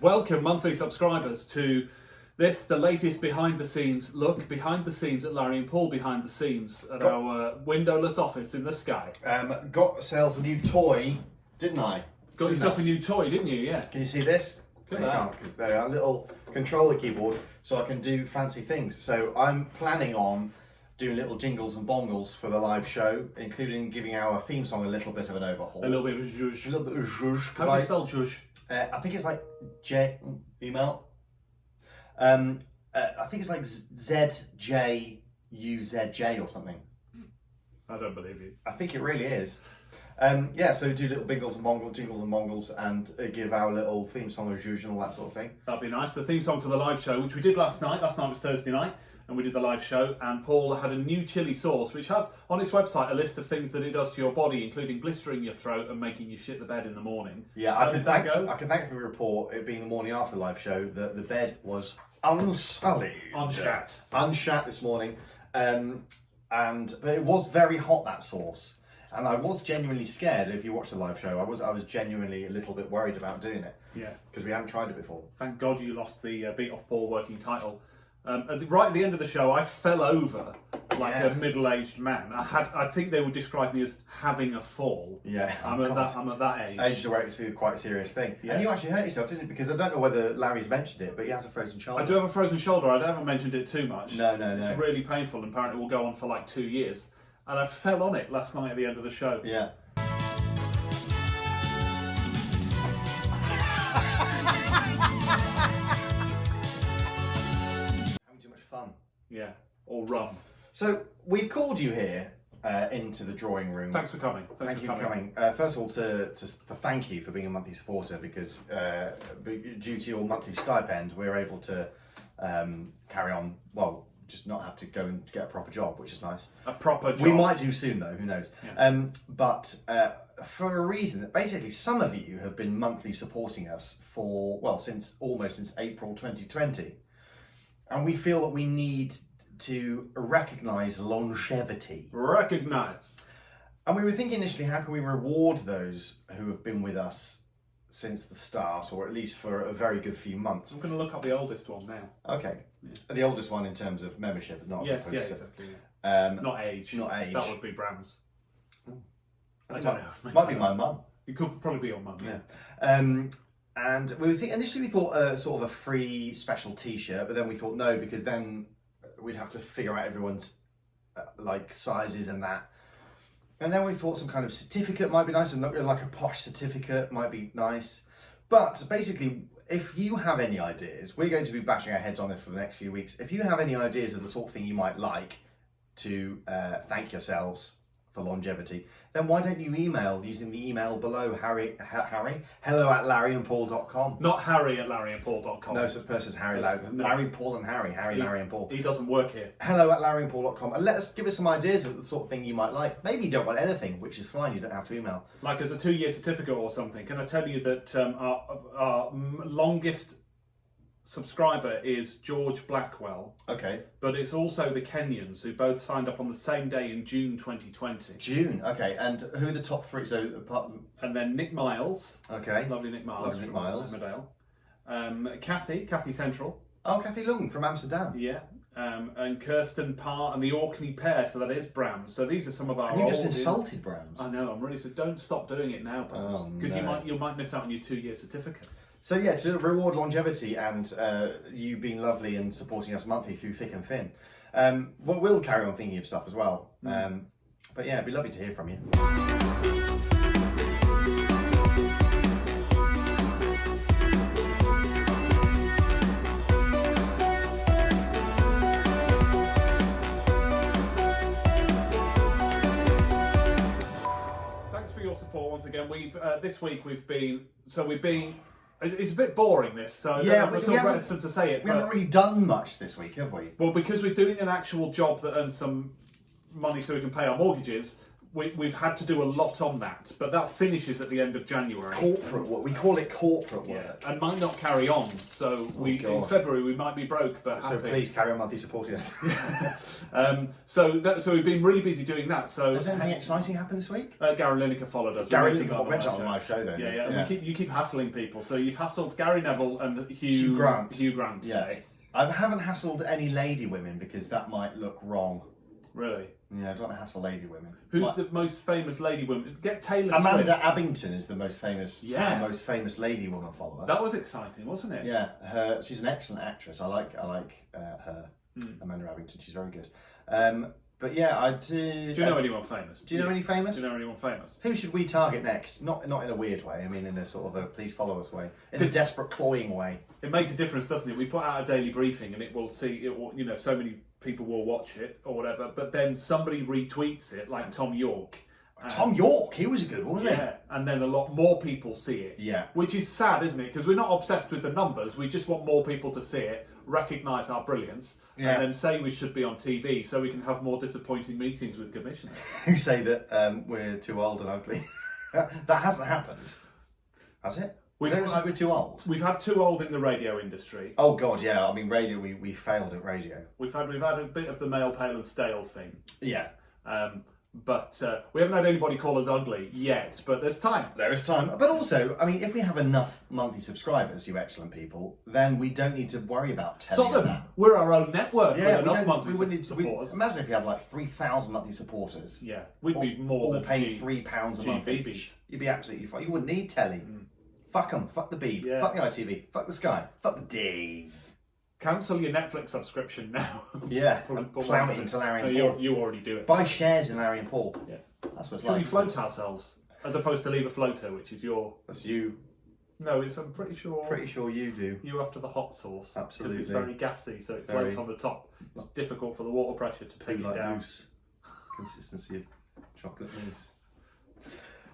Welcome, monthly subscribers, to this, the latest behind the scenes look, behind the scenes at Larry and Paul, behind the scenes at our windowless office in the sky. Got ourselves a new toy, didn't I? Got yourself a new toy, didn't you? Yeah. Can you see this? Look at You that. can't, because they're a little controller keyboard, so I can do fancy things. So I'm planning on doing little jingles and bongles for the live show, including giving our theme song a little bit of an overhaul. A little bit of zhuzh. A little bit of zhuzh. How do you spell zhuzh? I think it's like email. I think it's like ZJUZJ or something. I don't believe you. I think it really is. So do little jingles and bongles, and give our little theme song as usual, all that sort of thing. That'd be nice. The theme song for the live show, which we did last night. Last night was Thursday night, and we did the live show. And Paul had a new chili sauce, which has on its website a list of things that it does to your body, including blistering your throat and making you shit the bed in the morning. Yeah, I can thankfully report, it being the morning after the live show, that the bed was unsullied. Unshat this morning. But it was very hot, that sauce. And I was genuinely scared. If you watch the live show, I was genuinely a little bit worried about doing it. Yeah. Because we hadn't tried it before. Thank God you lost the Beat Off Paul working title. Right at the end of the show, I fell over like a middle-aged man. I think they would describe me as having a fall. Yeah. I'm at that age. Age to where it's quite a serious thing. Yeah. And you actually hurt yourself, didn't you? Because I don't know whether Larry's mentioned it, but he has a frozen shoulder. I do have a frozen shoulder. I haven't mentioned it too much. No. It's really painful, and apparently it will go on for like 2 years. And I fell on it last night at the end of the show. Yeah. Having too much fun. Yeah, or rum. So we called you here into the drawing room. Thanks for coming. Thank you for coming. First of all, to thank you for being a monthly supporter, because due to your monthly stipend, we're able to carry on. Well, just not have to go and get a proper job, which is nice. A proper job. We might do soon, though. Who knows? Yeah. But for a reason, basically, some of you have been monthly supporting us for since April 2020, and we feel that we need to recognise longevity. Recognise. And we were thinking initially, how can we reward those who have been with us since the start, or at least for a very good few months? I'm going to look up the oldest one now. Okay. Yeah. The oldest one in terms of membership, not Yes, supposed to. exactly. Yeah. Not age. That would be Bram's. I don't know. Might be my mum. It could probably be your mum. Yeah. And we were initially we thought sort of a free special T-shirt, but then we thought no, because then we'd have to figure out everyone's like sizes and that. And then we thought some kind of certificate might be nice, and like a posh certificate might be nice. But basically, if you have any ideas, we're going to be bashing our heads on this for the next few weeks. If you have any ideas of the sort of thing you might like to thank yourselves for longevity, then why don't you email using the email below, hello@larryandpaul.com. Not harry@larryandpaul.com. No such person as Harry. No. Larry, Paul and Harry. Larry and Paul. He doesn't work here. hello@larryandpaul.com, and give us some ideas of the sort of thing you might like. Maybe you don't want anything, which is fine. You don't have to email. Like as a 2-year certificate or something. Can I tell you that our longest subscriber is George Blackwell. Okay. But it's also the Kenyans, who both signed up on the same day in June 2020. June, okay. And who are the top three? And then Nick Miles. Okay. Lovely Nick Miles. Lovely Nick Miles. Emmerdale. Kathy Central. Oh, Kathy Lung from Amsterdam. Yeah. And Kirsten Parr and the Orkney pair, so that is Brams. So these are some of our And you just insulted Brams. I know, I'm really so don't stop doing it now, Brams. Because no. you might miss out on your 2-year certificate. So yeah, to reward longevity and you being lovely and supporting us monthly through thick and thin, we'll carry on thinking of stuff as well. But yeah, it'd be lovely to hear from you. Thanks for your support once again. This week we've been. It's a bit boring, this, so I'm sort of reticent to say it. We haven't really done much this week, have we? Well, because we're doing an actual job that earns some money so we can pay our mortgages, we've had to do a lot on that, but that finishes at the end of January. Corporate work. We call it corporate work. Yeah, and might not carry on. So in February we might be broke, but so happy. Please carry on monthly supporting us. So we've been really busy doing that. So has anything exciting happened this week? Gary Lineker followed us. Gary Lineker mentioned on the live show though. Yeah. And you keep hassling people. So you've hassled Gary Neville and Hugh Grant. Today. I haven't hassled any lady women because that might look wrong. Really? Yeah, I don't want to hassle lady women. Who's the most famous lady woman? Get Taylor Amanda Swift. Abington is the most famous. Yeah. The most famous lady woman follower. That was exciting, wasn't it? Yeah, she's an excellent actress. I like her. Amanda Abington. She's very good. But yeah, I do. Do you know anyone famous? Do you know any famous? Do you know anyone famous? Who should we target next? Not in a weird way. I mean, in a sort of a please follow us way, in a desperate cloying way. It makes a difference, doesn't it? We put out a daily briefing, and it will so many people will watch it or whatever. But then somebody retweets it, like Tom York. Tom York, he was a good one, wasn't he? Yeah, and then a lot more people see it. Yeah. Which is sad, isn't it? Because we're not obsessed with the numbers. We just want more people to see it, recognise our brilliance, and then say we should be on TV so we can have more disappointing meetings with commissioners. Who say that we're too old and ugly. That hasn't happened, has it? We're too old. We've had too old in the radio industry. Oh God, yeah. I mean, radio. We failed at radio. We've had a bit of the male, pale and stale thing. Yeah. But we haven't had anybody call us ugly yet, but there's time. There is time. But also, I mean, if we have enough monthly subscribers, you excellent people, then we don't need to worry about telling Sodom. that. We're our own network with enough monthly supporters. Imagine if we had like 3,000 monthly supporters. Yeah, we'd be more than paying £3 a month each. You'd be absolutely fine. You wouldn't need telly. Fuck them. Fuck the Beeb. Yeah. Fuck the ITV. Fuck the Sky. Fuck the Dave. Cancel your Netflix subscription now. Yeah, plow it into Larry and Paul. You already do it. Buy shares in Larry and Paul. Yeah. That's what's Should like. we float ourselves as opposed to leave a floater, which is your? That's you. No, I'm pretty sure. Pretty sure you do. You after the hot sauce. Absolutely. Because it's very gassy, so it floats on the top. It's difficult for the water pressure to take it down. Mousse. Consistency of chocolate mousse.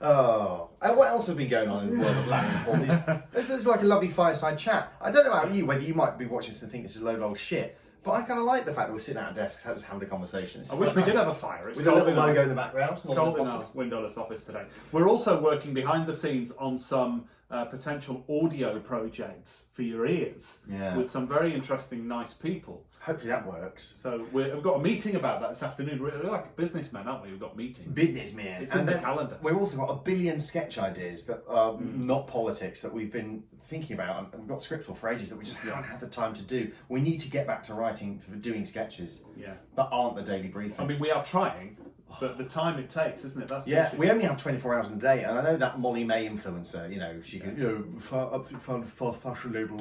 Oh, and what else has been going on in the world of Larry and Paul? This is like a lovely fireside chat. I don't know about you, whether you might be watching this and think this is a load of old shit, but I kind of like the fact that we're sitting at our desks just having a conversation. I wish we did have a fire. It's with a little logo in the background. It's cold in our windowless office today. We're also working behind the scenes on some potential audio projects for your ears with some very interesting, nice people. Hopefully that works. So we've got a meeting about that this afternoon. We're like businessmen, aren't we? We've got meetings. Businessmen. It's in the calendar. We've also got a billion sketch ideas that are not politics that we've been thinking about, and we've got scripts for ages that we just haven't had the time to do. We need to get back to writing, for doing sketches that aren't the daily briefing. I mean, we are trying, but the time it takes, isn't it? That's the issue. We only have 24 hours in a day, and I know that Molly May influencer, she can, absolutely found a fast fashion label,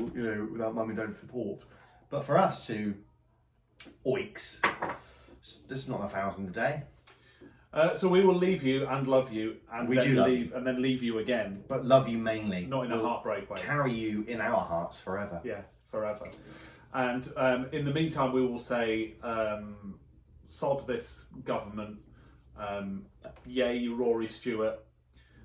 without mum and dad's support. But for us to oiks, there's not enough hours in the day. So we will leave you and love you, and then leave you again. But love you mainly. Not in a heartbreak way. Carry you in our hearts forever. Yeah, forever. And in the meantime, we will say, sod this government. Yay, Rory Stewart.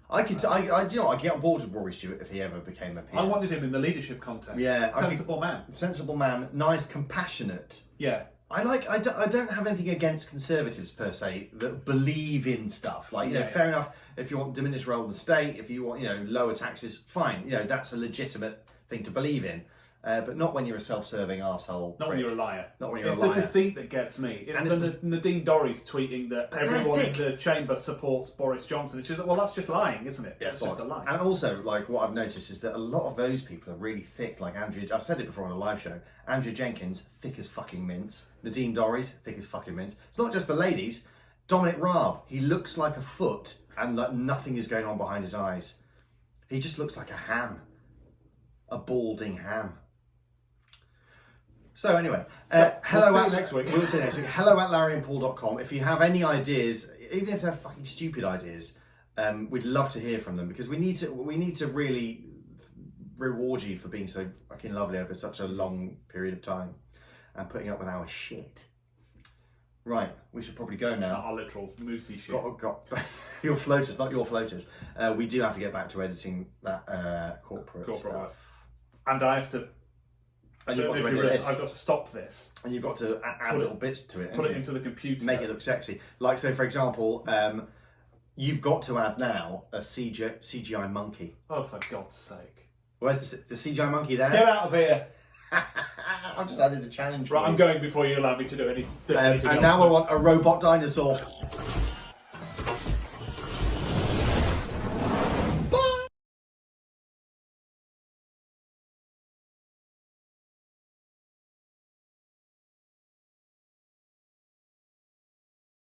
I get on board with Rory Stewart if he ever became a PM. I wanted him in the leadership contest. Yeah, sensible man. Sensible man, nice, compassionate. Yeah. I don't have anything against conservatives per se that believe in stuff. Fair enough. If you want diminished role of the state, if you want, lower taxes, fine. That's a legitimate thing to believe in. But not when you're a self-serving arsehole. Not when you're a liar. Not when you're a liar. It's the deceit that gets me. It's Nadine Dorries tweeting that everyone in the chamber supports Boris Johnson. It's just, well, that's just lying, isn't it? Yeah, it's just a lie. And also, what I've noticed is that a lot of those people are really thick. Like Andrea, I've said it before on a live show. Andrea Jenkins, thick as fucking mince. Nadine Dorries, thick as fucking mince. It's not just the ladies. Dominic Raab, he looks like a foot, and nothing is going on behind his eyes. He just looks like a ham, a balding ham. So anyway, we'll see you next week. We'll see you next week. Hello at larryandpaul.com. If you have any ideas, even if they're fucking stupid ideas, we'd love to hear from them, because we need to really reward you for being so fucking lovely over such a long period of time and putting up with our shit. Right, we should probably go now. Our literal moosey shit. Got your floaters, not your floaters. We do have to get back to editing that corporate stuff. And I have to. And you've got to edit this. I've got to stop this. And you've got to add little bits to it. Put it into the computer. Make it look sexy. Like, so for example, you've got to add now a CGI monkey. Oh, for God's sake. Where's the CGI monkey there? Get out of here. I've just added a challenge. Right, I'm going before you allow me to do anything And else. now I want a robot dinosaur.